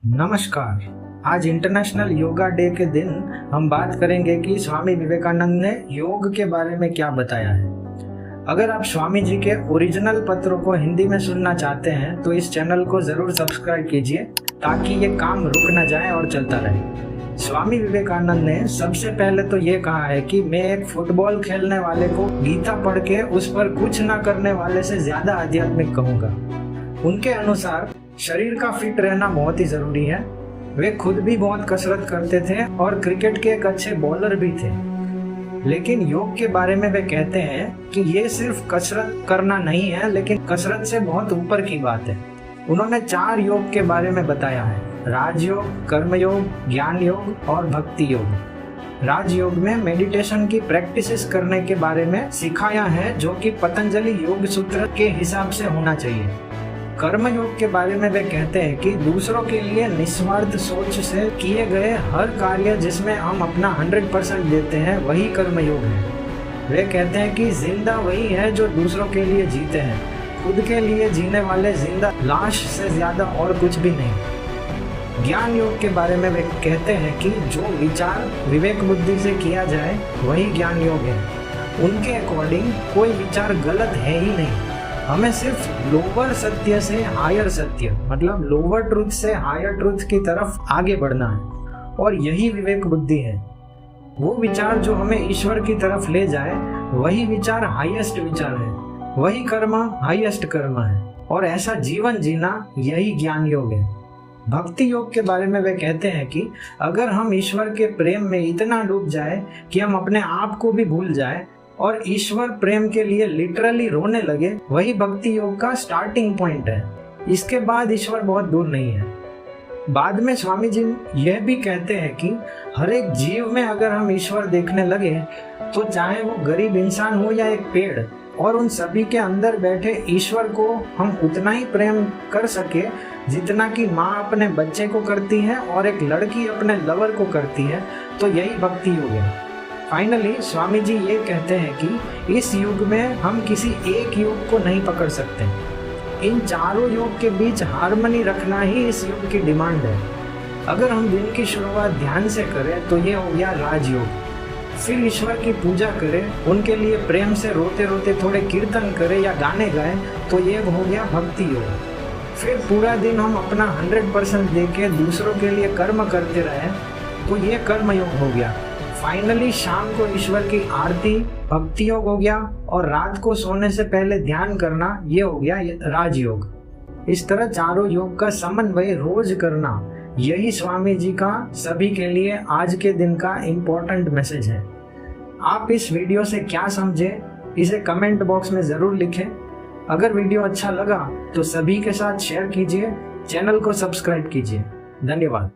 नमस्कार। आज international yoga day के दिन हम बात करेंगे कि स्वामी विवेकानंद ने योग के बारे में क्या बताया है। अगर आप स्वामी जी के ओरिजिनल पत्रों को हिंदी में सुनना चाहते हैं तो इस चैनल को जरूर सब्सक्राइब कीजिए ताकि ये काम रुक न जाए और चलता रहे। स्वामी विवेकानंद ने सबसे पहले तो ये कहा है कि मैं एक फुटबॉल खेलने वाले को गीता पढ़ के उस पर कुछ न करने वाले से ज्यादा आध्यात्मिक कहूँगा। उनके अनुसार शरीर का फिट रहना बहुत ही जरूरी है। वे खुद भी बहुत कसरत करते थे और क्रिकेट के एक अच्छे बॉलर भी थे, लेकिन योग के बारे में वे कहते हैं कि ये सिर्फ कसरत करना नहीं है, लेकिन कसरत से बहुत ऊपर की बात है। उन्होंने 4 योग के बारे में बताया है: राजयोग, कर्मयोग, ज्ञान योग और भक्ति योग। राजयोग में मेडिटेशन की प्रैक्टिसेस करने के बारे में सिखाया है, जो कि पतंजलि योग सूत्र के हिसाब से होना चाहिए। कर्म योग के बारे में वे कहते हैं कि दूसरों के लिए निस्वार्थ सोच से किए गए हर कार्य जिसमें हम अपना 100% देते हैं वही कर्म योग है। वे कहते हैं कि जिंदा वही है जो दूसरों के लिए जीते हैं, खुद के लिए जीने वाले जिंदा लाश से ज्यादा और कुछ भी नहीं। ज्ञान योग के बारे में वे कहते हैं कि जो विचार विवेक बुद्धि से किया जाए वही ज्ञान योग है। उनके अकॉर्डिंग कोई विचार गलत है ही नहीं, हमें सिर्फ लोअर सत्य से हायर सत्य, मतलब लोअर ट्रुथ से हायर ट्रुथ की तरफ आगे बढ़ना है, और यही विवेक बुद्धि है। वो विचार जो हमें ईश्वर की तरफ ले जाए वही विचार हाईएस्ट विचार है, वही कर्म हाईएस्ट कर्म है, और ऐसा जीवन जीना यही ज्ञान योग है। भक्ति योग के बारे में वे कहते हैं कि अगर हम ईश्वर के प्रेम में इतना डूब जाए कि हम अपने आप को भी भूल जाए और ईश्वर प्रेम के लिए लिटरली रोने लगे, वही भक्ति योग का स्टार्टिंग पॉइंट है। इसके बाद ईश्वर बहुत दूर नहीं है। बाद में स्वामी जी यह भी कहते हैं कि हर एक जीव में अगर हम ईश्वर देखने लगे तो चाहे वो गरीब इंसान हो या एक पेड़, और उन सभी के अंदर बैठे ईश्वर को हम उतना ही प्रेम कर सके जितना कि माँ अपने बच्चे को करती है और एक लड़की अपने लवर को करती है, तो यही भक्ति योग है। फाइनली स्वामी जी ये कहते हैं कि इस युग में हम किसी एक योग को नहीं पकड़ सकते। इन चारों योग के बीच हार्मनी रखना ही इस युग की डिमांड है। अगर हम दिन की शुरुआत ध्यान से करें तो ये हो गया राजयोग। फिर ईश्वर की पूजा करें, उनके लिए प्रेम से रोते रोते थोड़े कीर्तन करें या गाने गाएं, तो ये हो गया भक्ति योग। फिर पूरा दिन हम अपना 100% देके दूसरों के लिए कर्म करते रहें, तो ये कर्म योग हो गया। फाइनली शाम को ईश्वर की आरती भक्ति योग हो गया, और रात को सोने से पहले ध्यान करना ये हो गया राजयोग। इस तरह चारों योग का समन्वय रोज करना, यही स्वामी जी का सभी के लिए आज के दिन का इम्पोर्टेंट मैसेज है। आप इस वीडियो से क्या समझे इसे कमेंट बॉक्स में जरूर लिखें। अगर वीडियो अच्छा लगा तो सभी के साथ शेयर कीजिए, चैनल को सब्सक्राइब कीजिए। धन्यवाद।